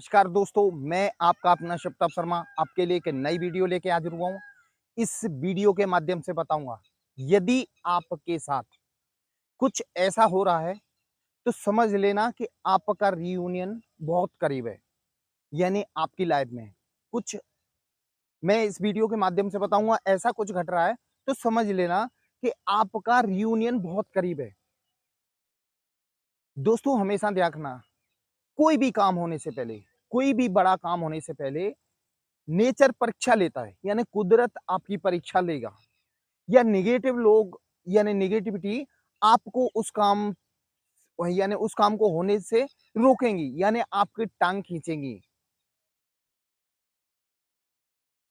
नमस्कार दोस्तों, मैं आपका अपना शिवताप शर्मा आपके लिए एक नई वीडियो लेके हाजिर हुआ हूँ। इस वीडियो के माध्यम से बताऊँगा, यदि आपके साथ कुछ ऐसा हो रहा है, तो समझ लेना कि आपका रियूनियन बहुत करीब है, यानी आपकी लाइफ में कुछ मैं इस वीडियो के माध्यम से बताऊँगा ऐसा कुछ घट रहा है, तो समझ लेना कि आपका रियूनियन बहुत करीब है। दोस्तों हमेशा ध्यान रखना, कोई भी काम होने से पहले, कोई भी बड़ा काम होने से पहले नेचर परीक्षा लेता है, यानी कुदरत आपकी परीक्षा लेगा या नेगेटिव लोग यानी नेगेटिविटी आपको उस काम यानी उस काम को होने से रोकेंगी, यानी आपकी टांग खींचेंगी।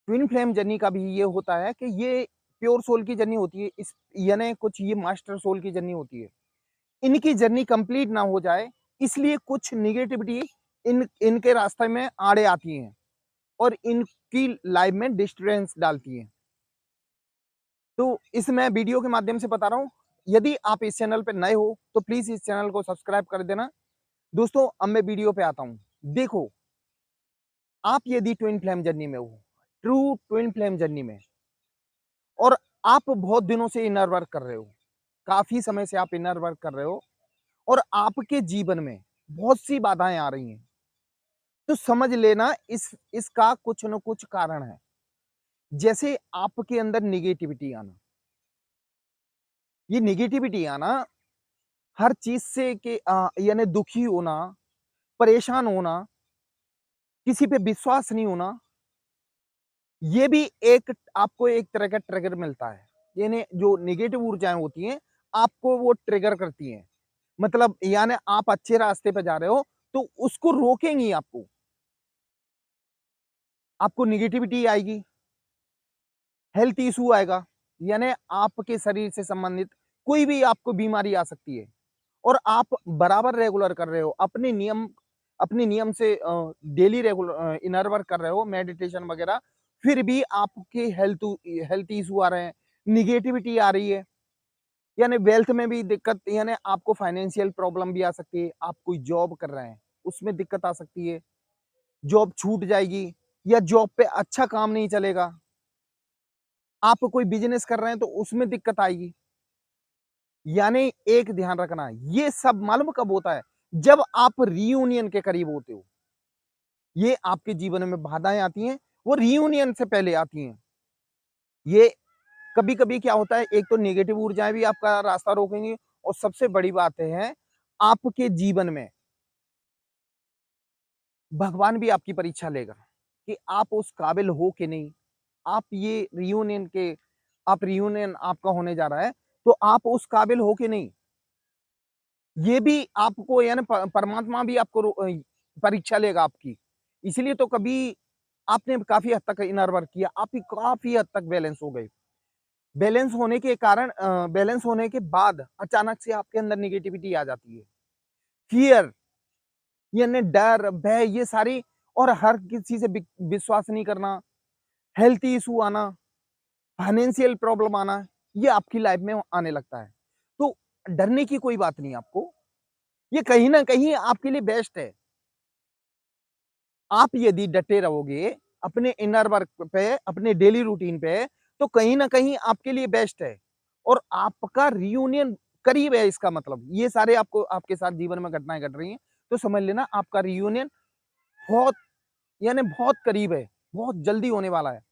ट्विन फ्लेम जर्नी का भी ये होता है कि ये प्योर सोल की जर्नी होती है, इस यानी कुछ ये मास्टर सोल की जर्नी होती है। इनकी जर्नी कंप्लीट ना हो जाए, इसलिए कुछ नेगेटिविटी इनके रास्ते में आड़े आती हैं और इनकी लाइफ में डिस्टर्बेंस डालती हैं। तो इस मैं वीडियो के माध्यम से बता रहा हूँ, यदि आप इस चैनल पे नए हो, तो प्लीज़ इस चैनल को सब्सक्राइब कर देना। दोस्तों, अब मैं वीडियो पे आता हूँ। देखो, आप यदि ट्विन फ्लेम जर्नी में हो, ट्रू ट्विन फ्लेम जर्नी में और आप बहुत दिनों से इनर वर्क कर रहे हो, काफ़ी समय से आप इनर वर्क कर रहे हो और आपके जीवन में बहुत सी बाधाएँ आ रही हैं, तो समझ लेना इसका कुछ न कुछ कारण है। जैसे आपके अंदर नेगेटिविटी आना, ये नेगेटिविटी आना हर चीज़ से कि यानी दुखी होना, परेशान होना, किसी पे विश्वास नहीं होना, ये भी एक आपको एक तरह का ट्रिगर मिलता है। यानी जो नेगेटिव ऊर्जाएँ होती हैं, आपको वो ट्रिगर करती हैं। मतलब यानी आप अच्छे रास्ते पे जा रहे हो, तो उसको रोकेंगी आपको। आपको नेगेटिविटी आएगी, हेल्थ इश्यू आएगा, यानी आपके शरीर से संबंधित कोई भी आपको बीमारी आ सकती है और आप बराबर रेगुलर कर रहे हो, अपने नियम से डेली इनर वर्क कर रहे हो, मेडिटेशन वगैरह, फिर भी आपके हेल्थ इश्यू आ रहे हैं, नेगेटिविटी आ रही है, यानी वेल्थ में भी दिक्कत, यानी आपको फाइनेंशियल प्रॉब्लम भी आ सकती है। आप कोई जॉब कर रहे हैं, उसमें दिक्कत आ सकती है, जॉब छूट जाएगी या जॉब पे अच्छा काम नहीं चलेगा। आप कोई बिज़नेस कर रहे हैं, तो उसमें दिक्कत आएगी। यानी एक ध्यान रखना, ये सब मालूम कब होता है? जब आप रियूनियन के करीब होते हो। ये आपके जीवन में बाधाएँ आती हैं, वो रियूनियन से पहले आती हैं। ये कभी-कभी क्या होता है, एक तो नेगेटिव ऊर्जाएँ भी आपका रास्ता रोकेंगी और सबसे बड़ी बात है, आपके जीवन में भगवान भी आपकी परीक्षा लेगा कि आप उस काबिल हो कि नहीं। आप ये रियूनियन आपका होने जा रहा है, तो आप उस काबिल हो कि नहीं? ये भी आपको यानी परमात्मा भी आपको परीक्षा लेगा आपकी। इसीलिए तो कभी आपने काफ़ी हद तक इनर वर्क किया, आप भी काफ़ी हद तक बैलेंस हो गए। बैलेंस होने के बाद अचानक से आपके अंदर नेगेटिविटी आ जाती है। फ़ियर यानी डर, भय, ये सारी और हर किसी से विश्वास नहीं करना, हेल्थ इश्यू आना, फाइनेंशियल प्रॉब्लम आना, ये आपकी लाइफ़ में आने लगता है। तो डरने की कोई बात नहीं आपको, ये कहीं न कहीं आपके लिए बेस्ट है। आप यदि डटे रहोगे अपने इनर वर्क पे, अपने डेली रूटीन पे, तो कहीं न कहीं आपके लिए बेस्ट है और आपका रियूनियन करीब है, इसका मतलब। ये सारे आपको आपके साथ जीवन में घटनाएँ घट रही हैं, तो समझ लेना आपका रियूनियन बहुत यानी बहुत करीब है, बहुत जल्दी होने वाला है।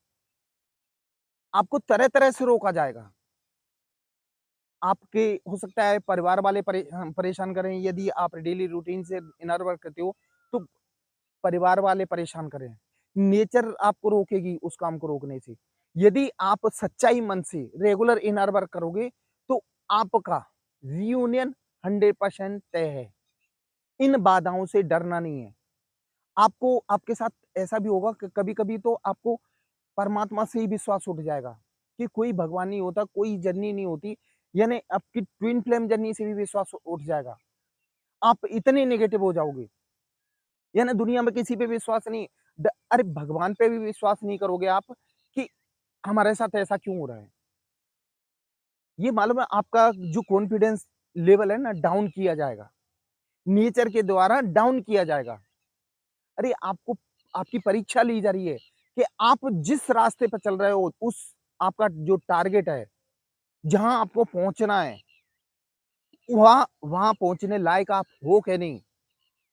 आपको तरह-तरह से रोका जाएगा। आपके हो सकता है परिवार वाले परेशान करें, यदि आप डेली रूटीन से इनर वर्क करते हो, तो परिवार वाले परेशान करें। नेचर आपको रोकेगी उस काम को रोकने से। यदि आप सच्चाई मन से रेगुलर इनर वर्क करोगे, तो आपका रियूनियन 100% तय है। इन बाधाओं से डरना नहीं है। आपको आपके साथ ऐसा भी होगा कि कभी-कभी तो आपको परमात्मा से ही विश्वास उठ जाएगा कि कोई भगवान नहीं होता, कोई जर्नी नहीं होती, यानी आपकी ट्विन फ्लेम जर्नी से भी विश्वास उठ जाएगा। आप इतने नेगेटिव हो जाओगे, यानी दुनिया में किसी पे विश्वास नहीं, अरे भगवान पे भी विश्वास नहीं करोगे आप कि हमारे साथ ऐसा क्यों हो रहा है। ये मालूम है आपका जो कॉन्फिडेंस लेवल है ना, डाउन किया जाएगा, नेचर के द्वारा डाउन किया जाएगा। अरे आपको आपकी परीक्षा ली जा रही है कि आप जिस रास्ते पे चल रहे हो, उस आपका जो टारगेट है, जहाँ आपको पहुँचना है, वहाँ वहाँ पहुँचने लायक आप हो के नहीं?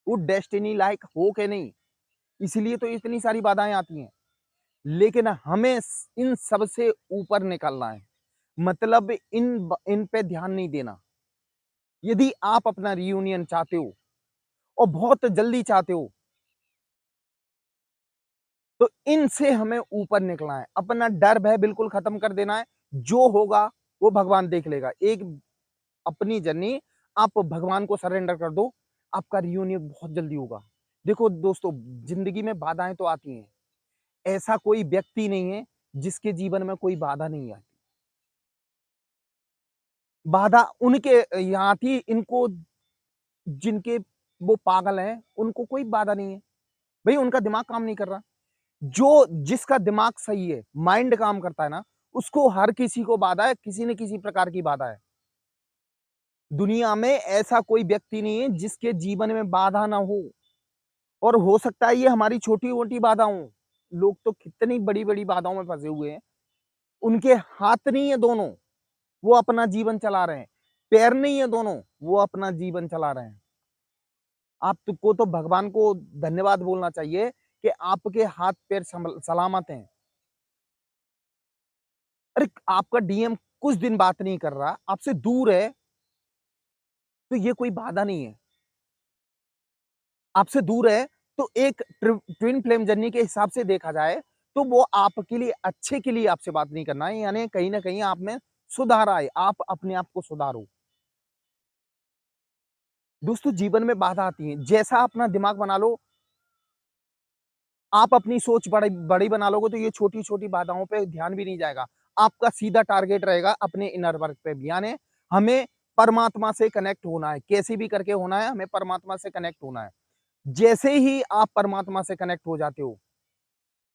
वो डेस्टिनी लायक हो के नहीं? इसलिए तो इतनी सारी बाधाएँ आती हैं। लेकिन हमें इन सब से ऊपर निकलना है। मतलब इन पे ध्यान नहीं देना। यदि आप अपना रियूनियन चाहते हो और बहुत जल्दी चाहते हो, तो इनसे हमें ऊपर निकलना है। अपना डर भय बिल्कुल खत्म कर देना है। जो होगा वो भगवान देख लेगा। एक अपनी जर्नी आप भगवान को सरेंडर कर दो, आपका रियूनियन बहुत जल्दी होगा। देखो दोस्तों, जिंदगी में बाधाएं तो आती हैं। ऐसा कोई व्यक्ति नहीं है जिसके जीवन में कोई बाधा नहीं आती। बाधा उनके यहाँ आती, इनको जिनके वो पागल हैं, उनको कोई बाधा नहीं है। भई उनका दिमाग काम नहीं कर रहा। जो जिसका दिमाग सही है, माइंड काम करता है ना, उसको हर किसी को बाधा है, किसी न किसी प्रकार की बाधा है। दुनिया में ऐसा कोई व्यक्ति नहीं है जिसके जीवन में बाधा ना हो, और हो सकता है ये हमारी छोटी-मोटी बाधा हो। लोग तो कितनी बड़ी-बड़ी बाधाओं में फँसे हुए हैं। उनके हाथ नहीं है दोनों, वो अपना जीवन चला रहे हैं। पैर नहीं है दोनों, वो अपना जीवन चला रहे हैं। आपको तो भगवान को धन्यवाद बोलना चाहिए कि आपके हाथ-पैर सलामत हैं। अरे! आपका डीएम कुछ दिन बात नहीं कर रहा, आपसे दूर है, तो ये कोई बाधा नहीं है। आपसे दूर है, तो एक ट्विन फ्लेम जर्नी के हिसाब से देखा जाए, तो वो आपके लिए अच्छे के लिए आपसे बात नहीं करना है, यानी कहीं न कहीं आप में सुधार आए, आप अपने आप को सुधारो। दोस्तों, जीवन में बाधा आती है, जैसा अपना दिमाग बना लो, आप अपनी सोच बड़ी बड़ी बना लोगे, तो ये छोटी-छोटी बाधाओं पे ध्यान भी नहीं जाएगा। आपका सीधा टारगेट रहेगा अपने इनर वर्क पे, यानी हमें परमात्मा से कनेक्ट होना है, कैसे भी करके होना है, हमें परमात्मा से कनेक्ट होना है। जैसे ही आप परमात्मा से कनेक्ट हो जाते हो,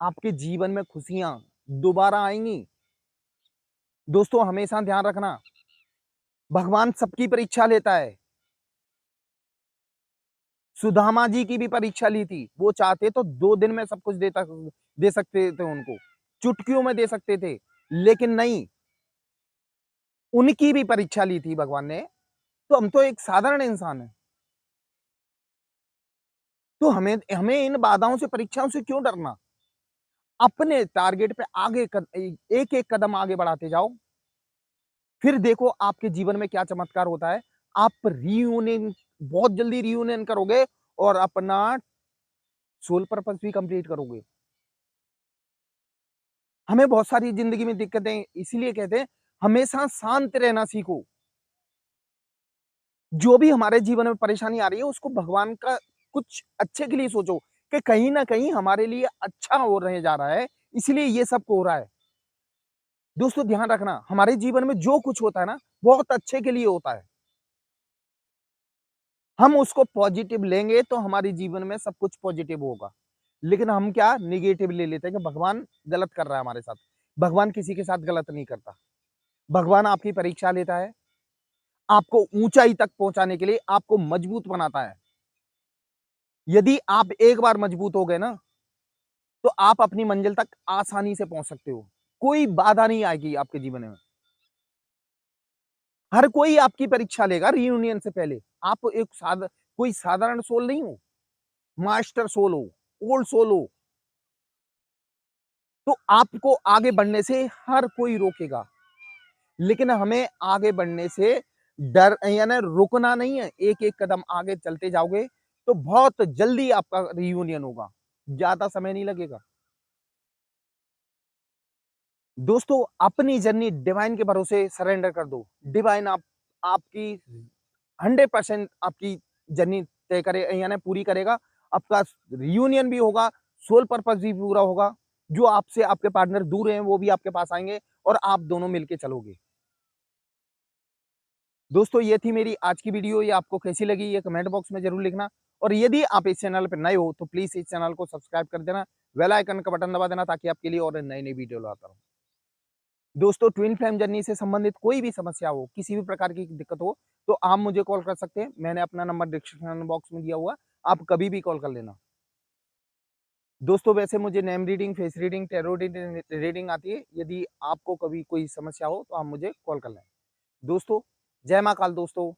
आपके जीवन में खुशियाँ दोबारा आएँगी। दोस्तों, हमेशा ध्यान रखना, भगवान सबकी परीक्षा लेता है। सुदामा जी की भी परीक्षा ली थी। वो चाहते तो 2 दिन में सब कुछ दे सकते थे उनको। चुटकियों में दे सकते थे, लेकिन नहीं, उनकी भी परीक्षा ली थी भगवान ने। तो हम तो एक साधारण इंसान हैं। तो हमें हमें इन बाधाओं से, परीक्षाओं से क्यों डरना? अपने टारगेट पे आगे एक-एक कदम आगे बढ़ाते जाओ। फिर देखो आपके जीवन में क्या चमत्कार होता है। आप रियूनियन बहुत जल्दी रियूनियन करोगे और अपना सोल पर्पस भी कंप्लीट करोगे। हमें बहुत सारी ज़िंदगी में दिक्कतें इसीलिए कहते हैं, हमेशा शांत रहना सीखो। जो भी हमारे जीवन में परेशानी आ रही है, उसको भगवान का कुछ अच्छे के लिए सोचो कि कहीं न कहीं हमारे लिए अच्छा हो रहे जा रहा है, इसलिए ये सब हो रहा है। दोस्तों, ध्यान रखना, हमारे जीवन में जो कुछ होता है ना, बहुत अच्छे के लिए होता है। हम उसको पॉजिटिव लेंगे तो हमारे जीवन में सब कुछ पॉजिटिव होगा। लेकिन हम क्या नेगेटिव ले लेते हैं कि भगवान गलत कर रहा है हमारे साथ। भगवान किसी के साथ गलत नहीं करता। भगवान आपकी परीक्षा लेता है, आपको ऊँचाई तक पहुँचाने के लिए आपको मजबूत बनाता है। यदि आप एक बार मजबूत हो गए ना, तो आप अपनी मंजिल तक आसानी से पहुँच सकते हो। कोई बाधा नहीं आएगी आपके जीवन में। हर कोई आपकी परीक्षा लेगा रियूनियन से पहले। आप एक कोई साधारण सोल नहीं हो, मास्टर सोल हो, ओल्ड सोल हो, तो आपको आगे बढ़ने से हर कोई रोकेगा। लेकिन हमें आगे बढ़ने से डर यानी रुकना नहीं है। एक-एक कदम आगे चलते जाओगे, तो बहुत जल्दी आपका रियूनियन होगा। ज़्यादा समय नहीं लगेगा। दोस्तों, अपनी जर्नी डिवाइन के भरोसे सरेंडर कर दो। डिवाइन आपकी 100% आपकी जर्नी तय करे यानी पूरी करेगा। आपका रियूनियन भी होगा, सोल पर्पस भी पूरा होगा। जो आपसे आपके पार्टनर दूर हैं, वो भी आपके पास आएँगे और आप दोनों मिलके चलोगे। दोस्तों, ये थी मेरी आज की वीडियो। ये आपको कैसी लगी, ये कमेंट बॉक्स में ज़रूर लिखना। और यदि आप इस चैनल पे नए हो, तो प्लीज़ इस चैनल को सब्सक्राइब कर देना, बेल आइकन का बटन दबा देना, ताकि आपके लिए और नई-नई वीडियो लाता रहूँ। दोस्तों, ट्विन फ्लेम जर्नी से संबंधित कोई भी समस्या हो, किसी भी प्रकार की दिक्कत हो, तो आप मुझे कॉल कर सकते हैं। मैंने अपना नंबर डिस्क्रिप्शन बॉक्स में दिया हुआ है, आप कभी भी कॉल कर लेना। दोस्तों वैसे मुझे name reading, face reading, tarot reading reading आती है। यदि आपको कभी कोई समस्या हो तो आप मुझे कॉल कर लें। दोस्तों, जय महाकाल दोस्तों।